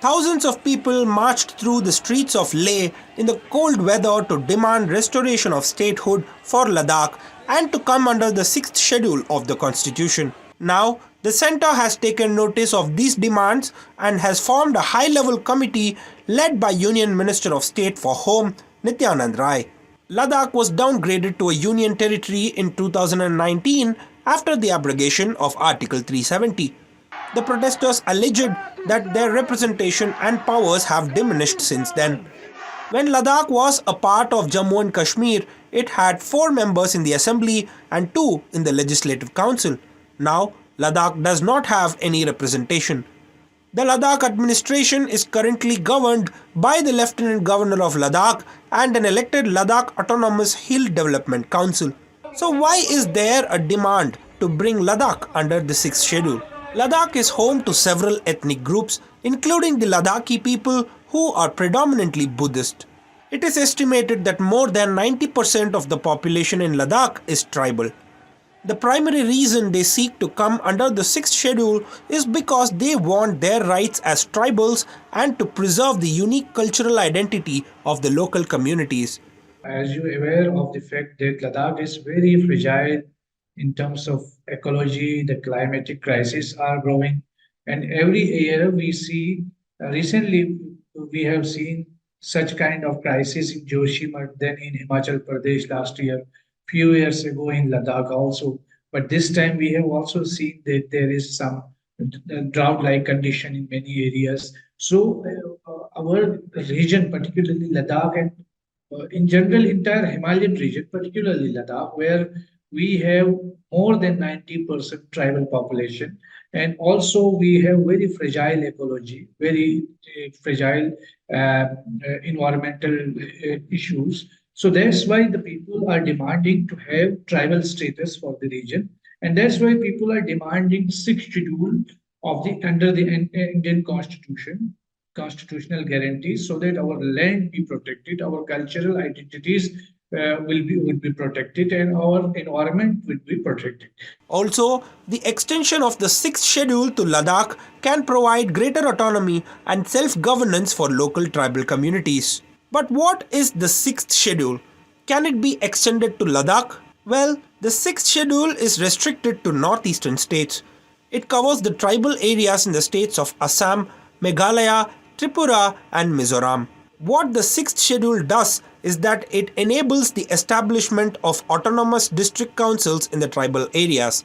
Thousands of people marched through the streets of Leh in the cold weather to demand restoration of statehood for Ladakh and to come under the 6th schedule of the constitution. Now, the centre has taken notice of these demands and has formed a high-level committee led by Union Minister of State for Home, Nityanand Rai. Ladakh was downgraded to a union territory in 2019 after the abrogation of Article 370. The protesters alleged that their representation and powers have diminished since then. When Ladakh was a part of Jammu and Kashmir, it had 4 members in the assembly and 2 in the legislative council. Now, Ladakh does not have any representation. The Ladakh administration is currently governed by the Lieutenant Governor of Ladakh and an elected Ladakh Autonomous Hill Development Council. So why is there a demand to bring Ladakh under the 6th schedule? Ladakh is home to several ethnic groups, including the Ladakhi people who are predominantly Buddhist. It is estimated that more than 90% of the population in Ladakh is tribal. The primary reason they seek to come under the 6th schedule is because they want their rights as tribals and to preserve the unique cultural identity of the local communities. As you're aware of the fact that Ladakh is very fragile in terms of ecology, the climatic crises are growing, and every year we see, recently we have seen such kind of crisis in Joshimath, then in Himachal Pradesh last year, few years ago in Ladakh also. But this time we have also seen that there is some drought-like condition in many areas. So our region, particularly Ladakh and in general entire Himalayan region, particularly Ladakh, where we have more than 90% tribal population, and also we have very fragile ecology, very fragile environmental issues. So that's why the people are demanding to have tribal status for the region, and that's why people are demanding sixth schedule of the under the Indian Constitution, constitutional guarantees, so that our land be protected, our cultural identities would be protected, and our environment would be protected. Also, the extension of the 6th schedule to Ladakh can provide greater autonomy and self-governance for local tribal communities. But what is the 6th schedule? Can it be extended to Ladakh? Well, the 6th schedule is restricted to northeastern states. It covers the tribal areas in the states of Assam, Meghalaya, Tripura and Mizoram. What the 6th schedule does is that it enables the establishment of autonomous district councils in the tribal areas.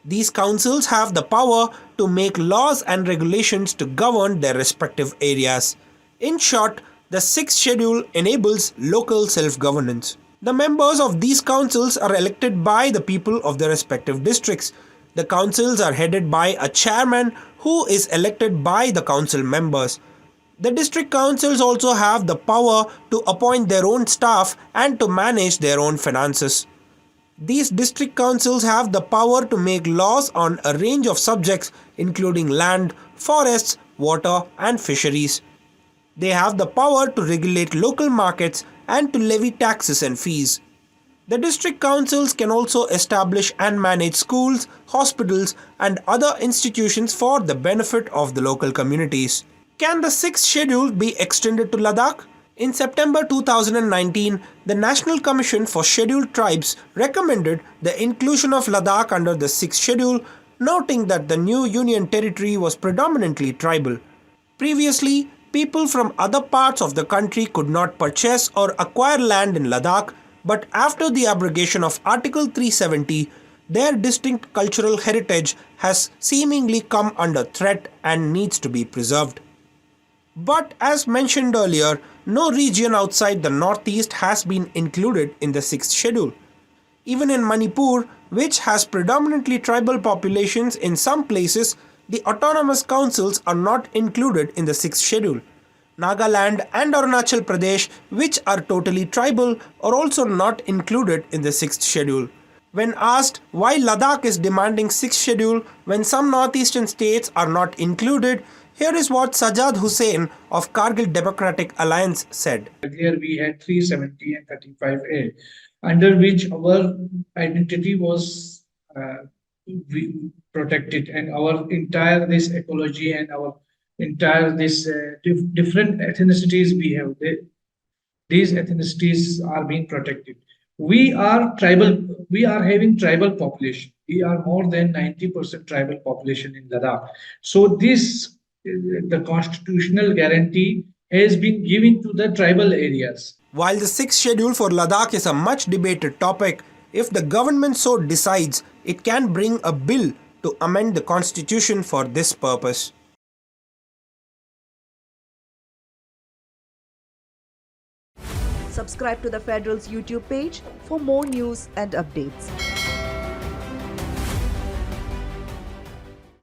These councils have the power to make laws and regulations to govern their respective areas. In short, the 6th schedule enables local self-governance. The members of these councils are elected by the people of the respective districts. The councils are headed by a chairman who is elected by the council members. The district councils also have the power to appoint their own staff and to manage their own finances. These district councils have the power to make laws on a range of subjects including land, forests, water and fisheries. They have the power to regulate local markets and to levy taxes and fees. The district councils can also establish and manage schools, hospitals and other institutions for the benefit of the local communities. Can the 6th schedule be extended to Ladakh? In September 2019, the National Commission for Scheduled Tribes recommended the inclusion of Ladakh under the 6th schedule, noting that the new union territory was predominantly tribal. Previously, people from other parts of the country could not purchase or acquire land in Ladakh, but after the abrogation of Article 370, their distinct cultural heritage has seemingly come under threat and needs to be preserved. But as mentioned earlier, no region outside the northeast has been included in the 6th schedule. Even in Manipur, which has predominantly tribal populations in some places, the autonomous councils are not included in the 6th schedule. Nagaland and Arunachal Pradesh, which are totally tribal, are also not included in the 6th schedule. When asked why Ladakh is demanding 6th schedule when some northeastern states are not included, here is what Sajjad Hussain of Kargil Democratic Alliance said. Earlier we had 370 and 35A, under which our identity was protected, and our entire this ecology and our entire this different ethnicities we have. These ethnicities are being protected. We are tribal. We are having tribal population. We are more than 90% tribal population in Ladakh. So this the constitutional guarantee has been given to the tribal areas. While the sixth schedule for Ladakh is a much debated topic, if the government so decides, it can bring a bill to amend the constitution for this purpose. Subscribe to the Federal's YouTube page for more news and updates.